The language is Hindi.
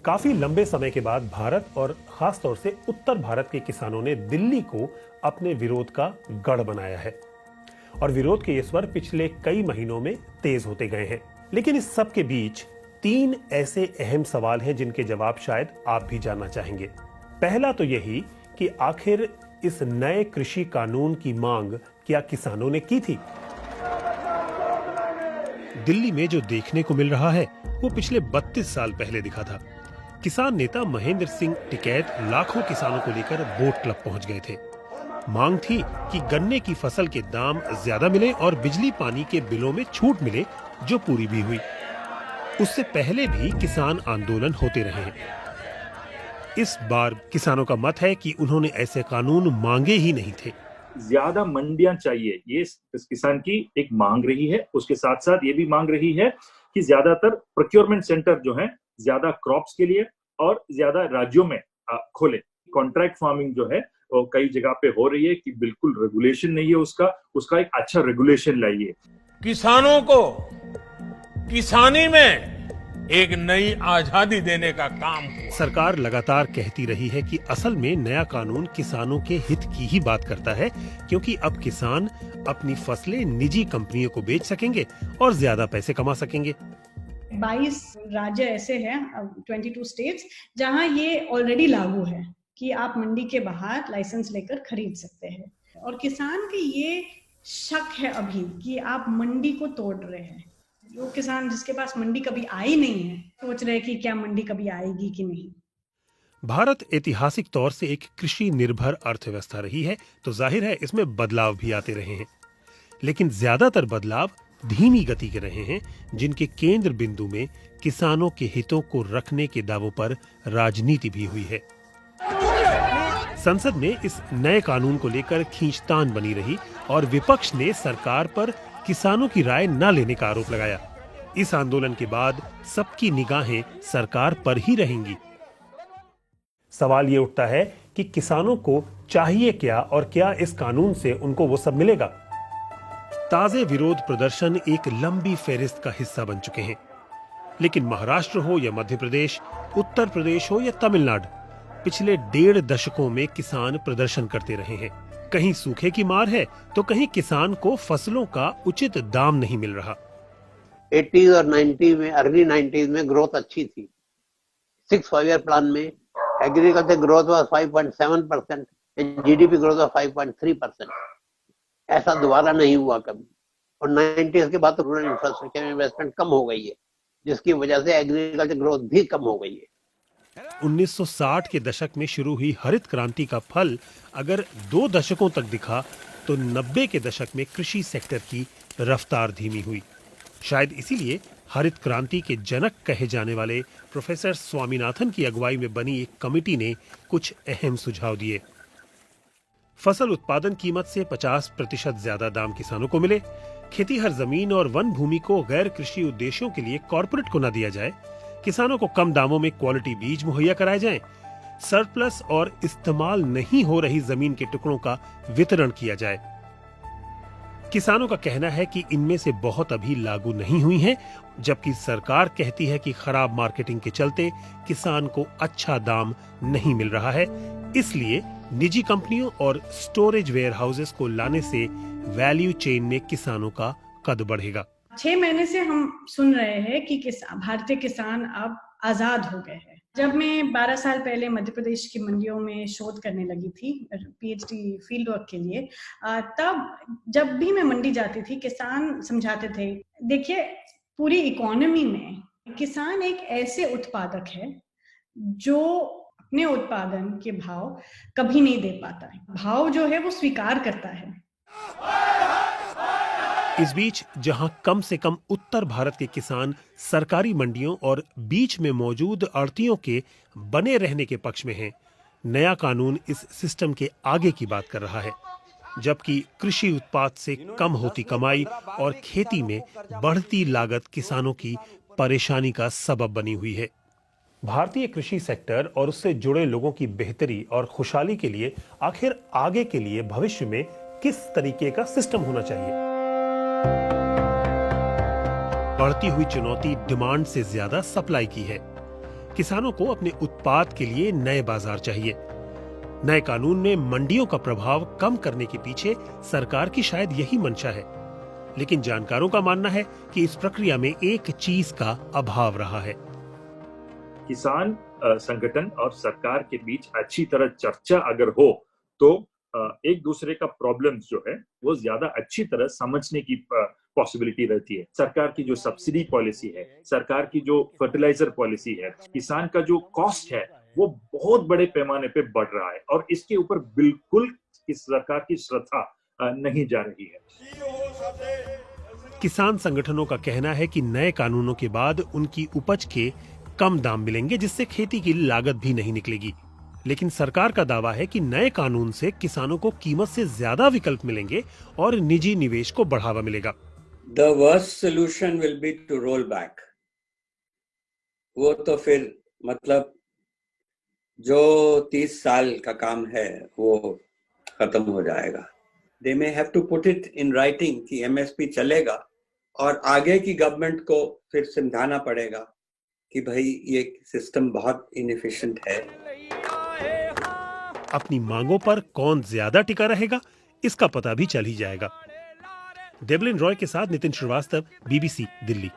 काफी लंबे समय के बाद भारत और खास तौर से उत्तर भारत के किसानों ने दिल्ली को अपने विरोध का गढ़ बनाया है और विरोध के ये स्वर पिछले कई महीनों में तेज होते गए हैं। लेकिन इस सब के बीच 3 ऐसे अहम सवाल हैं जिनके जवाब शायद आप भी जानना चाहेंगे। पहला तो यही कि आखिर इस नए कृषि कानून की मांग क्या किसानों ने की थी? दिल्ली में जो देखने को मिल रहा है वो पिछले 32 साल पहले दिखा था। किसान नेता महेंद्र सिंह टिकैत लाखों किसानों को लेकर बोट क्लब पहुंच गए थे। मांग थी कि गन्ने की फसल के दाम ज्यादा मिले और बिजली पानी के बिलों में छूट मिले, जो पूरी भी हुई। उससे पहले भी किसान आंदोलन होते रहे हैं। इस बार किसानों का मत है कि उन्होंने ऐसे कानून मांगे ही नहीं थे। ज्यादा मंडियां चाहिए, ये इस किसान की एक मांग रही है। उसके साथ साथ ये भी मांग रही है कि ज्यादातर प्रोक्योरमेंट सेंटर जो है ज्यादा क्रॉप्स के लिए और ज्यादा राज्यों में खोले। कॉन्ट्रैक्ट फार्मिंग जो है वो कई जगह पे हो रही है कि बिल्कुल रेगुलेशन नहीं है उसका एक अच्छा रेगुलेशन लाइए। किसानों को किसानी में एक नई आजादी देने का काम हुआ। सरकार लगातार कहती रही है कि असल में नया कानून किसानों के हित की ही बात करता है, क्योंकि अब किसान अपनी फसलें निजी कंपनियों को बेच सकेंगे और ज्यादा पैसे कमा सकेंगे। 22 राज्य ऐसे हैं, 22 स्टेट्स, जहां ये ऑलरेडी लागू है कि आप मंडी के बाहर लाइसेंस लेकर खरीद सकते हैं। और किसान के ये शक है अभी कि आप मंडी को तोड़ रहे हैं। जो किसान जिसके पास मंडी कभी आई नहीं है सोच रहे कि क्या मंडी कभी आएगी कि नहीं। भारत ऐतिहासिक तौर से एक कृषि निर्भर अर्थव्यवस्था रही है, तो जाहिर है इसमें बदलाव भी आते रहे हैं। लेकिन ज्यादातर बदलाव धीमी गति के रहे हैं, जिनके केंद्र बिंदु में किसानों के हितों को रखने के दावों पर राजनीति भी हुई है। संसद में इस नए कानून को लेकर खींचतान बनी रही और विपक्ष ने सरकार पर किसानों की राय न लेने का आरोप लगाया। इस आंदोलन के बाद सबकी निगाहें सरकार पर ही रहेंगी। सवाल ये उठता है कि किसानों को चाहिए क्या और क्या इस कानून से उनको वो सब मिलेगा? ताजे विरोध प्रदर्शन एक लंबी फेहरिस्त का हिस्सा बन चुके हैं। लेकिन महाराष्ट्र हो या मध्य प्रदेश, उत्तर प्रदेश हो या तमिलनाडु, पिछले 1.5 दशकों में किसान प्रदर्शन करते रहे हैं। कहीं सूखे की मार है तो कहीं किसान को फसलों का उचित दाम नहीं मिल रहा। 80s और 90 में, अर्ली 90s में ग्रोथ अच्छी थी। 6 5-year प्लान में agriculture growth was 5.7% and GDP growth was 5.3%। ऐसा दोबारा नहीं हुआ कभी। और 90s के बाद तो रूरल इंफ्रास्ट्रक्चर में इन्वेस्टमेंट कम हो गई है, जिसकी वजह से एग्रीकल्चर ग्रोथ भी कम हो गई है। 1960 के दशक में शुरू हुई हरित क्रांति का फल अगर 2 दशकों तक दिखा, तो 90 के दशक में कृषि सेक्टर की रफ्तार धीमी हुई। शायद इसीलिए हरित क्रांति के जनक कहे जाने वाले प्रोफेसर स्वामीनाथन की अगुवाई में बनी एक कमेटी ने कुछ अहम सुझाव दिए। फसल उत्पादन कीमत से 50% ज्यादा दाम किसानों को मिले, खेतीहर जमीन और वन भूमि को गैर कृषि उद्देश्यों के लिए कॉर्पोरेट को न दिया जाए, किसानों को कम दामों में क्वालिटी बीज मुहैया कराए जाएं, सरप्लस और इस्तेमाल नहीं हो रही जमीन के टुकड़ों का वितरण किया जाए। किसानों का कहना है कि इनमें से बहुत अभी लागू नहीं हुई हैं, जबकि सरकार कहती है कि खराब मार्केटिंग के चलते किसान को अच्छा दाम नहीं मिल रहा है। इसलिए निजी कंपनियों और स्टोरेज वेयर हाउसेस को लाने से वैल्यू चेन में किसानों का कद बढ़ेगा। 6 महीने से हम सुन रहे हैं कि भारतीय किसान अब आजाद हो गए हैं। जब मैं 12 साल पहले मध्य प्रदेश की मंडियों में शोध करने लगी थी पीएचडी फील्ड वर्क के लिए, तब जब भी मैं मंडी जाती थी किसान समझाते थे, देखिए पूरी इकोनॉमी में किसान एक ऐसे उत्पादक है जो अपने उत्पादन के भाव कभी नहीं दे पाता है। भाव जो है वो स्वीकार करता है। इस बीच जहां कम से कम उत्तर भारत के किसान सरकारी मंडियों और बीच में मौजूद आड़तियों के बने रहने के पक्ष में हैं, नया कानून इस सिस्टम के आगे की बात कर रहा है। जबकि कृषि उत्पाद से कम होती कमाई और खेती में बढ़ती लागत किसानों की परेशानी का सबब बनी हुई है। भारतीय कृषि सेक्टर और उससे जुड़े लोगों की बेहतरी और खुशहाली के लिए आखिर आगे के लिए भविष्य में किस तरीके का सिस्टम होना चाहिए? बढ़ती हुई चुनौती डिमांड से ज्यादा सप्लाई की है। किसानों को अपने उत्पाद के लिए नए बाजार चाहिए। नए कानून में मंडियों का प्रभाव कम करने के पीछे सरकार की शायद यही मंशा है, लेकिन जानकारों का मानना है कि इस प्रक्रिया में एक चीज का अभाव रहा है। किसान संगठन और सरकार के बीच अच्छी तरह चर्चा अगर हो तो एक दूसरे का प्रॉब्लम्स जो है वो ज्यादा अच्छी तरह समझने की पॉसिबिलिटी रहती है। सरकार की जो सब्सिडी पॉलिसी है, सरकार की जो फर्टिलाइजर पॉलिसी है, किसान का जो कॉस्ट है वो बहुत बड़े पैमाने पे बढ़ रहा है और इसके ऊपर बिल्कुल इस सरकार की श्रद्धा नहीं जा रही है। किसान संगठनों का कहना है कि नए कानूनों के बाद उनकी उपज के कम दाम मिलेंगे, जिससे खेती की लागत भी नहीं निकलेगी। लेकिन सरकार का दावा है कि नए कानून से किसानों को कीमत से ज्यादा विकल्प मिलेंगे और निजी निवेश को बढ़ावा मिलेगा। The worst solution will be to roll back. वो तो फिर मतलब जो 30 साल का काम है वो खत्म हो जाएगा। They may have to put it in writing कि MSP चलेगा और आगे की गवर्नमेंट को फिर समझाना पड़ेगा कि भाई ये सिस्टम बहुत इनएफिशिएंट है। अपनी मांगों पर कौन ज्यादा टिका रहेगा, इसका पता भी चल ही जाएगा। डेवलिन रॉय के साथ नितिन श्रीवास्तव, BBC दिल्ली।